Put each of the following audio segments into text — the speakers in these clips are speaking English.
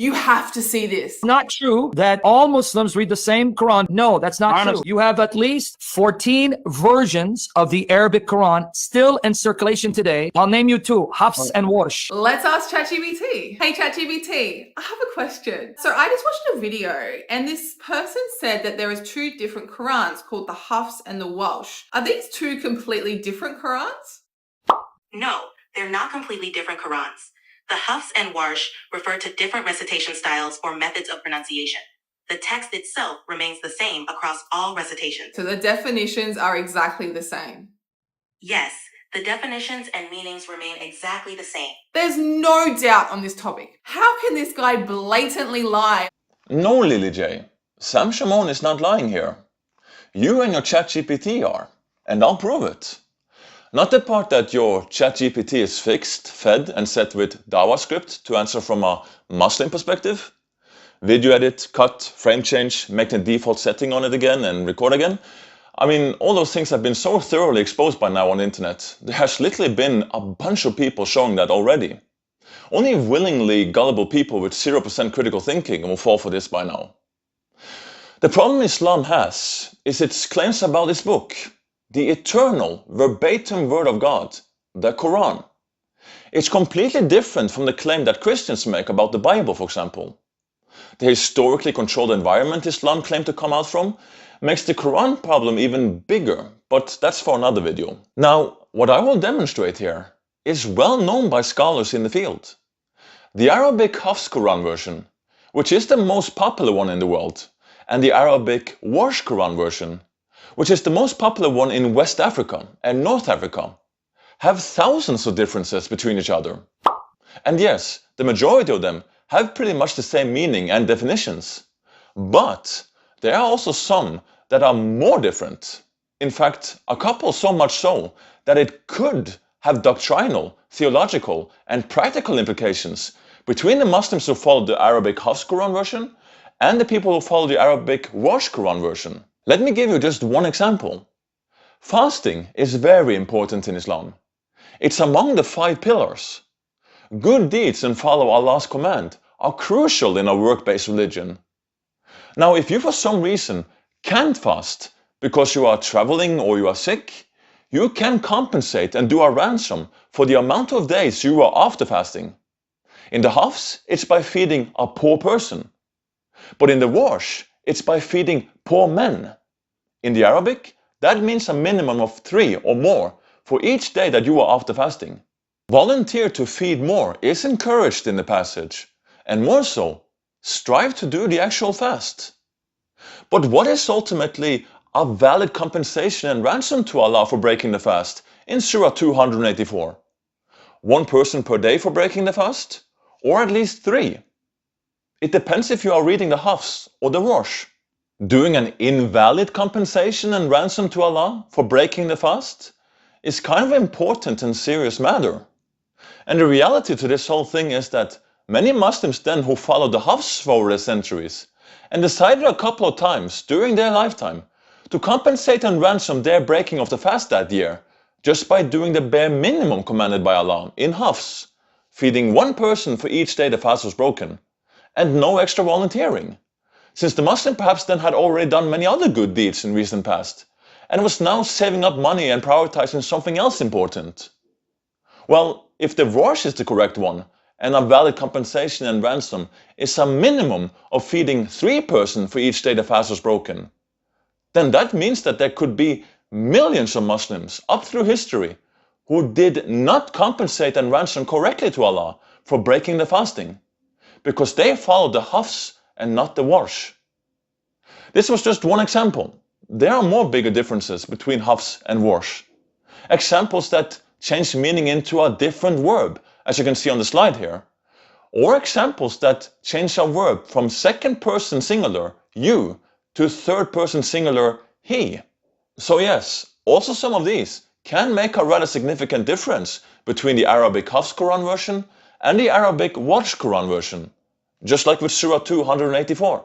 You have to see this. Not true that all Muslims read the same Quran. No, that's not true. You have at least 14 versions of the Arabic Quran still in circulation today. I'll name you two, Hafs and Warsh. Let's ask ChatGPT. Hey ChatGPT, I have a question. So I just watched a video and this person said that there is two different Qurans called the Hafs and the Warsh. Are these two completely different Qurans? No, they're not completely different Qurans. The Hafs and Warsh refer to different recitation styles or methods of pronunciation. The text itself remains the same across all recitations. So the definitions are exactly the same? Yes, the definitions and meanings remain exactly the same. There's no doubt on this topic. How can this guy blatantly lie? No, Lily J. Sam Shimon is not lying here. You and your ChatGPT are, and I'll prove it. Not the part that your ChatGPT is fixed, fed and set with JavaScript to answer from a Muslim perspective. Video edit, cut, frame change, make the default setting on it again and record again. I mean, all those things have been so thoroughly exposed by now on the internet. There has literally been a bunch of people showing that already. Only willingly gullible people with 0% critical thinking will fall for this by now. The problem Islam has is its claims about its book. The eternal, verbatim word of God, the Quran. It's completely different from the claim that Christians make about the Bible, for example. The historically controlled environment Islam claimed to come out from makes the Quran problem even bigger, but that's for another video. Now, what I will demonstrate here is well known by scholars in the field. The Arabic Hafs Quran version, which is the most popular one in the world, and the Arabic Warsh Quran version, which is the most popular one in West Africa and North Africa, have thousands of differences between each other. And yes, the majority of them have pretty much the same meaning and definitions. But there are also some that are more different. In fact, a couple so much so that it could have doctrinal, theological and practical implications between the Muslims who follow the Arabic Hafs Quran version and the people who follow the Arabic Warsh Quran version. Let me give you just one example. Fasting is very important in Islam. It's among the 5 pillars. Good deeds and follow Allah's command are crucial in a work-based religion. Now, if you for some reason can't fast because you are traveling or you are sick, you can compensate and do a ransom for the amount of days you are after fasting. In the Hafs, it's by feeding a poor person. But in the Warsh, it's by feeding poor men. In the Arabic, that means a minimum of 3 or more for each day that you are after fasting. Volunteer to feed more is encouraged in the passage, and more so, strive to do the actual fast. But what is ultimately a valid compensation and ransom to Allah for breaking the fast in Surah 284? 1 person per day for breaking the fast? Or at least 3? It depends if you are reading the Hafs or the Warsh. Doing an invalid compensation and ransom to Allah for breaking the fast is kind of an important and serious matter. And the reality to this whole thing is that many Muslims then who followed the Hafs for over the centuries and decided a couple of times during their lifetime to compensate and ransom their breaking of the fast that year just by doing the bare minimum commanded by Allah in Hafs, feeding 1 person for each day the fast was broken, and no extra volunteering. Since the Muslim perhaps then had already done many other good deeds in recent past, and was now saving up money and prioritizing something else important. Well, if the Warsh is the correct one, and a valid compensation and ransom is a minimum of feeding 3 persons for each day the fast was broken, then that means that there could be millions of Muslims up through history who did not compensate and ransom correctly to Allah for breaking the fasting, because they followed the Hafs and not the Warsh. This was just one example. There are more bigger differences between Hafs and Warsh. Examples that change meaning into a different verb, as you can see on the slide here. Or examples that change a verb from 2nd person singular, you, to 3rd person singular, he. So yes, also some of these can make a rather significant difference between the Arabic Hafs Quran version and the Arabic Warsh Quran version, just like with Surah 284.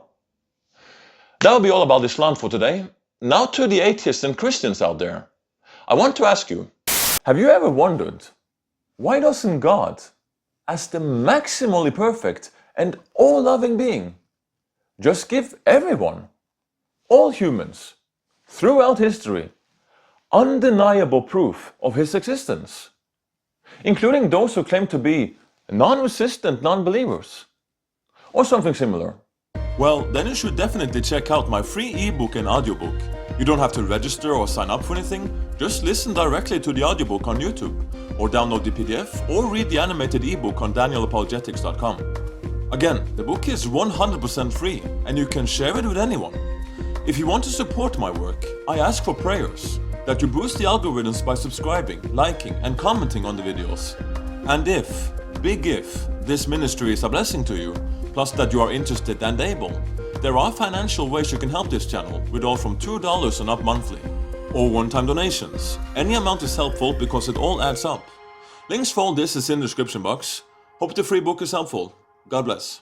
That will be all about Islam for today. Now to the atheists and Christians out there. I want to ask you, have you ever wondered, why doesn't God, as the maximally perfect and all-loving being. Just give everyone, all humans, throughout history, undeniable proof of his existence, including those who claim to be non-resistant non-believers, or something similar. Well, then you should definitely check out my free ebook and audiobook. You don't have to register or sign up for anything, just listen directly to the audiobook on YouTube, or download the PDF, or read the animated ebook on DanielApologetics.com. Again, the book is 100% free, and you can share it with anyone. If you want to support my work, I ask for prayers, that you boost the algorithms by subscribing, liking, and commenting on the videos. And if, big if, this ministry is a blessing to you, plus that you are interested and able, there are financial ways you can help this channel with all from $2 and up monthly, or one-time donations. Any amount is helpful because it all adds up. Links for all this is in the description box. Hope the free book is helpful. God bless.